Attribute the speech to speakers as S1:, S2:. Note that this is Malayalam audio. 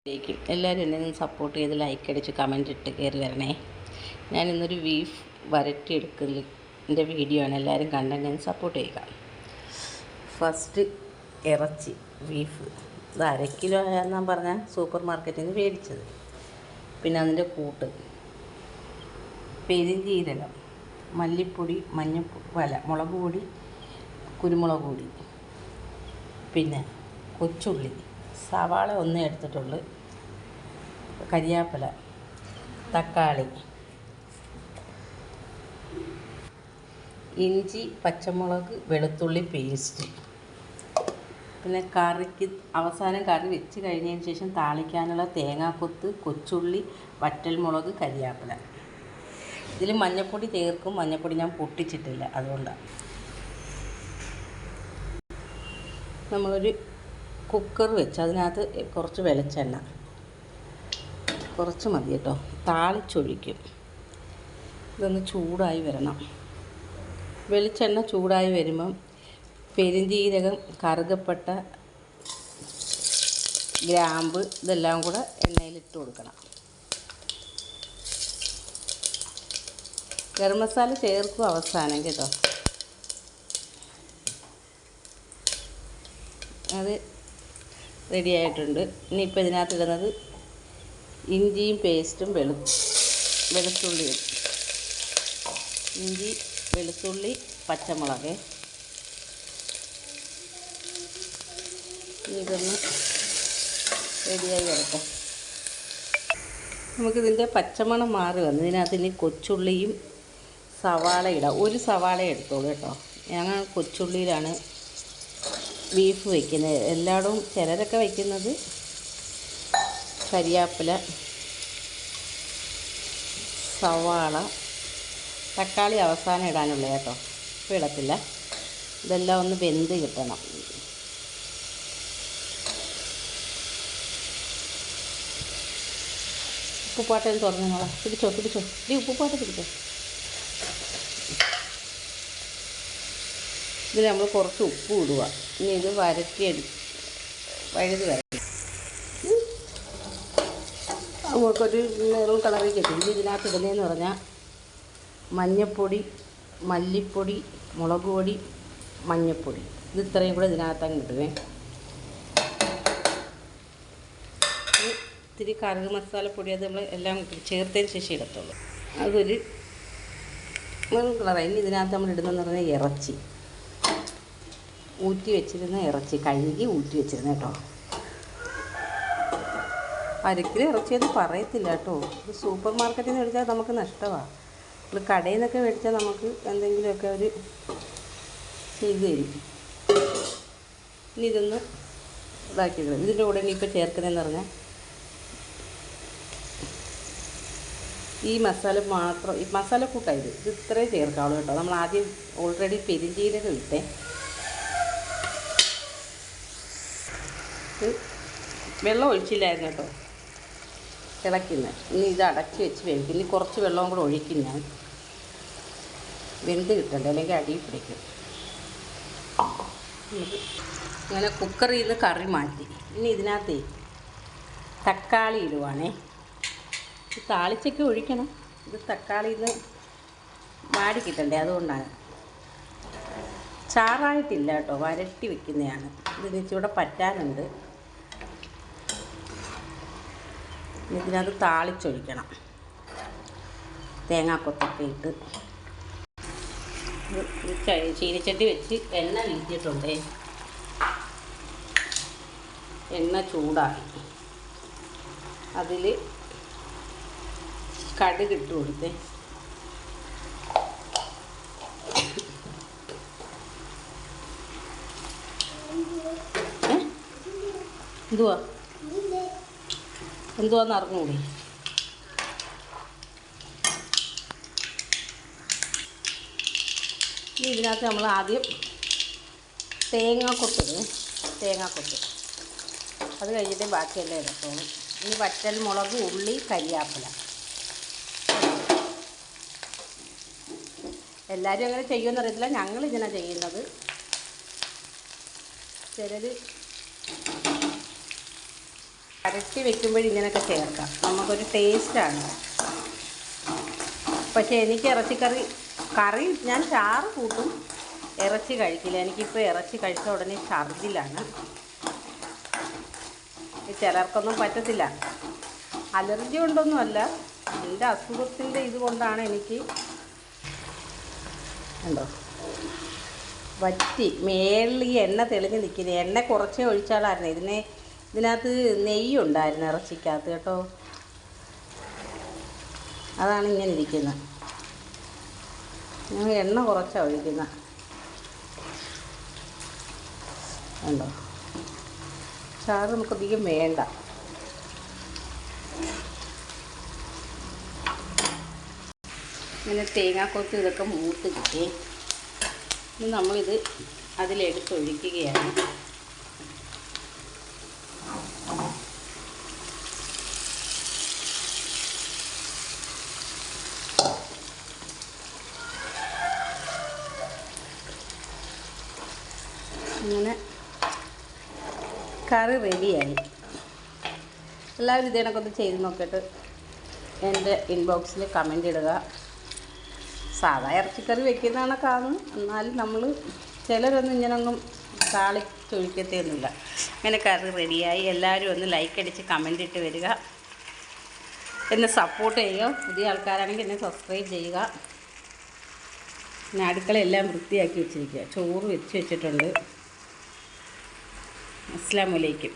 S1: എല്ലാവരും എന്നെ ഒന്ന് സപ്പോർട്ട് ചെയ്ത് ലൈക്ക് അടിച്ച് കമൻറ്റ് ഇട്ട് കയറി വരണേ. ഞാനിന്നൊരു ബീഫ് വരട്ടിയെടുക്കലിൻ്റെ വീഡിയോ ആണ്. എല്ലാവരും കണ്ടെന്നെ സപ്പോർട്ട് ചെയ്യുക. ഫസ്റ്റ് ഇറച്ചി ബീഫ് ഇത് 1/2 കിലോ എന്നാണ് പറഞ്ഞാൽ സൂപ്പർ മാർക്കറ്റിൽ നിന്ന് മേടിച്ചത്. പിന്നെ അതിൻ്റെ കൂട്ട് പെരുംജീരകം, മല്ലിപ്പൊടി, മുളക് പൊടി, കുരുമുളക് പൊടി, പിന്നെ കൊച്ചുള്ളി, സവാള ഒന്നേ എടുത്തിട്ടുള്ളൂ, കരിയാപ്പില, തക്കാളി, ഇഞ്ചി, പച്ചമുളക്, വെളുത്തുള്ളി പേസ്റ്റ്. പിന്നെ കറിക്ക് അവസാനം കറി വെച്ച് കഴിഞ്ഞതിന് ശേഷം താളിക്കാനുള്ള തേങ്ങാക്കൊത്ത്, കൊച്ചുള്ളി, വറ്റൽമുളക്, കരിയാപ്പില. ഇതിൽ മഞ്ഞൾപ്പൊടി ചേർക്കും. മഞ്ഞൾപ്പൊടി ഞാൻ പൊട്ടിച്ചിട്ടില്ല, അതുകൊണ്ടാണ്. നമ്മളൊരു കുക്കർ വെച്ച് അതിനകത്ത് കുറച്ച് വെളിച്ചെണ്ണ കുറച്ച് മതി കേട്ടോ, താളിച്ചൊഴിക്കും. ഇതൊന്ന് ചൂടായി വരണം. വെളിച്ചെണ്ണ ചൂടായി വരുമ്പം പെരുംജീരകം, കറുകപ്പട്ട, ഗ്രാമ്പ് ഇതെല്ലാം കൂടെ എണ്ണയിലിട്ട് കൊടുക്കണം. ഗരം മസാല ചേർക്കും അവസാനം കേട്ടോ. അത് റെഡി ആയിട്ടുണ്ട്. ഇനിയിപ്പോൾ ഇതിനകത്തിടുന്നത് ഇഞ്ചിയും പേസ്റ്റും വെളുത്തുള്ളിയും. ഇഞ്ചി, വെളുത്തുള്ളി, പച്ചമുളക്. ഇതൊന്ന് റെഡിയായി വരട്ടെ. നമുക്കിതിൻ്റെ പച്ചമണം മാറി വന്നു. ഇതിനകത്ത് ഇനി കൊച്ചുള്ളിയും സവാള ഇടാം. ഒരു സവാള എടുത്തോളൂ കേട്ടോ. ഞങ്ങൾ കൊച്ചുള്ളിയിലാണ് ബീഫ് വയ്ക്കുന്നത്. എല്ലായിടവും ചിലരൊക്കെ വയ്ക്കുന്നത് കരിയാപ്പില, സവാള, തക്കാളി അവസാനം ഇടാനുള്ള കേട്ടോ. ഇപ്പോൾ ഇടത്തില്ല. ഇതെല്ലാം ഒന്ന് വെന്ത് കിട്ടണം. ഉപ്പുപാട്ടം തുറന്നോളാം. പിടിച്ചോ ഈ ഉപ്പുപാട്ടം പിടിച്ചോ. ഇതിൽ നമ്മൾ കുറച്ച് ഉപ്പ് ഇടുക. ഇനി ഇത് വഴുതി വരട്ടി നമുക്കൊരു മെറൂൺ കളറിൽ കിട്ടും. ഇതിനകത്ത് ഇടുന്നതെന്ന് പറഞ്ഞാൽ മഞ്ഞൾപ്പൊടി, മല്ലിപ്പൊടി, മുളക് പൊടി, മഞ്ഞൾപ്പൊടി. ഇത് ഇത്രയും കൂടെ ഇതിനകത്തങ്ങ് ഇടുവേ. ഇത്തിരി കറുക് മസാലപ്പൊടി അത് നമ്മൾ എല്ലാം ചേർത്തതിന് ശേഷം ഇടത്തുള്ളൂ. അതൊരു മെറൂൺ കളറായി. ഇനി ഇതിനകത്ത് നമ്മൾ ഇടുന്നതെന്ന് പറഞ്ഞാൽ ഇറച്ചി, ഊറ്റി വെച്ചിരുന്ന ഇറച്ചി, കഴുകി ഊറ്റി വെച്ചിരുന്ന കേട്ടോ. 1/2 കിലോ ഇറച്ചിയൊന്നും പറയത്തില്ല കേട്ടോ. ഇത് സൂപ്പർ മാർക്കറ്റിൽ നിന്ന് മേടിച്ചാൽ നമുക്ക് നഷ്ടമാണ്. ഇത് കടയിൽ നിന്നൊക്കെ മേടിച്ചാൽ നമുക്ക് എന്തെങ്കിലുമൊക്കെ ഒരു ചെയ്ത് തരും. ഇനി ഇതൊന്ന് ഇതാക്കിയത് ഇതിൻ്റെ കൂടെ ഇനിയിപ്പോൾ ചേർക്കുന്നതെന്ന് പറഞ്ഞാൽ ഈ മസാല മാത്രം, ഈ മസാലക്കൂട്ടായത് ഇത് ഇത്രയും ചേർക്കാവുള്ളൂ കേട്ടോ. നമ്മൾ ആദ്യം ഓൾറെഡി പെരുംജീരകം ഇട്ടേ. വെള്ളം ഒഴിച്ചില്ലായിരുന്നു കേട്ടോ, തിളയ്ക്കുന്നത്. ഇനി ഇത് അടച്ച് വെച്ച് വേവിക്കും. ഇനി കുറച്ച് വെള്ളവും കൂടെ ഒഴിക്കും ഞാൻ, വെന്ത് കിട്ടണ്ട, അല്ലെങ്കിൽ അടി പിടിക്കും. ഇങ്ങനെ കുക്കറിൽ നിന്ന് കറി മാറ്റി. ഇനി ഇതിനകത്ത് തക്കാളി ഇടുവാണേ. ഇത് താളിച്ചൊക്കെ ഒഴിക്കണം. ഇത് തക്കാളിയിൽ നിന്ന് വാടി കിട്ടണ്ടേ, അതുകൊണ്ടാണ്. ചാറായിട്ടില്ല കേട്ടോ, വരട്ടി വെക്കുന്നതാണ്. ഇതിന് ഇച്ചിരി പറ്റാനുണ്ട്. ഇതിനകത്ത് താളിച്ചൊഴിക്കണം. തേങ്ങാക്കൊത്തൊക്കെ ഇട്ട് ചീനിച്ചട്ടി വെച്ച് എണ്ണ വീഴ്ത്തിയിട്ടുണ്ടേ. എണ്ണ ചൂടായി. അതിൽ കടുക് ഇട്ട് കൊടുത്തേ. എന്തുവാന്ന് അറിഞ്ഞൂടി. ഇനി ഇതിനകത്ത് നമ്മൾ ആദ്യം തേങ്ങാക്കൊത്ത് അത് കഴിഞ്ഞിട്ട് ബാക്കിയെല്ലാം ഇടത്തോളും. ഇനി വറ്റൽ മുളക്, ഉള്ളി, കരിയാപ്പില. എല്ലാവരും അങ്ങനെ ചെയ്യുമെന്ന് അറിയത്തില്ല, ഞങ്ങളിങ്ങനെ ചെയ്യുന്നത്. ചിലർ വരട്ടി വെക്കുമ്പോൾ ഇങ്ങനെയൊക്കെ ചേർക്കാം, നമുക്കൊരു ടേസ്റ്റാണ്. പക്ഷേ എനിക്ക് കറി ഞാൻ ചാറ് കൂട്ടും, ഇറച്ചി കഴിക്കില്ല. എനിക്കിപ്പോൾ ഇറച്ചി കഴിച്ച ഉടനെ ഛർദിലാണ്. ചിലർക്കൊന്നും പറ്റത്തില്ല. അലർജി കൊണ്ടൊന്നുമല്ല, എൻ്റെ അസുഖത്തിൻ്റെ ഇതുകൊണ്ടാണ്. എനിക്ക് ഉണ്ടോ വറ്റി മേളിൽ ഈ എണ്ണ തെളിഞ്ഞ് നിൽക്കുന്നത്. എണ്ണ കുറച്ചേ ഒഴിച്ചാലായിരുന്നു. ഇതിനകത്ത് നെയ്യുണ്ടായിരുന്നു ഇറച്ചിക്കകത്ത് കേട്ടോ. അതാണ് ഇങ്ങനെ ഇരിക്കുന്നത്. ഞാൻ എണ്ണ കുറച്ചാണ് ഒഴിക്കുന്നത്. ഉണ്ടോ ചാറ് നമുക്ക് അധികം വേണ്ട. ഇങ്ങനെ തേങ്ങാക്കൊത്ത് ഇതൊക്കെ മൂത്ത് കിട്ടി. ഇനി നമ്മളിത് അതിലെടുത്തൊഴിക്കുകയാണ്. അങ്ങനെ കറി റെഡിയായി. എല്ലാവരും ഇതിനൊക്കെ ഒന്ന് ചെയ്ത് നോക്കിയിട്ട് എൻ്റെ ഇൻബോക്സിൽ കമൻ്റ് ഇടുക. സാധാ ഇറച്ചിക്കറി വെക്കുന്നതാണ് കാണും, എന്നാലും നമ്മൾ ചിലരൊന്നും ഇങ്ങനൊന്നും താളിച്ചൊഴിക്കത്തൊന്നുമില്ല. അങ്ങനെ കറി റെഡിയായി. എല്ലാവരും ഒന്ന് ലൈക്ക് അടിച്ച് കമൻ്റ് ഇട്ട് വരിക, എന്നെ സപ്പോർട്ട് ചെയ്യുക. പുതിയ ആൾക്കാരാണെങ്കിൽ എന്നെ സബ്സ്ക്രൈബ് ചെയ്യുക. പിന്നെ അടുക്കളയെല്ലാം വൃത്തിയാക്കി വെച്ചിരിക്കുക. ചോറ് വെച്ചിട്ടുണ്ട്. അസ്സലാമു അലൈക്കും.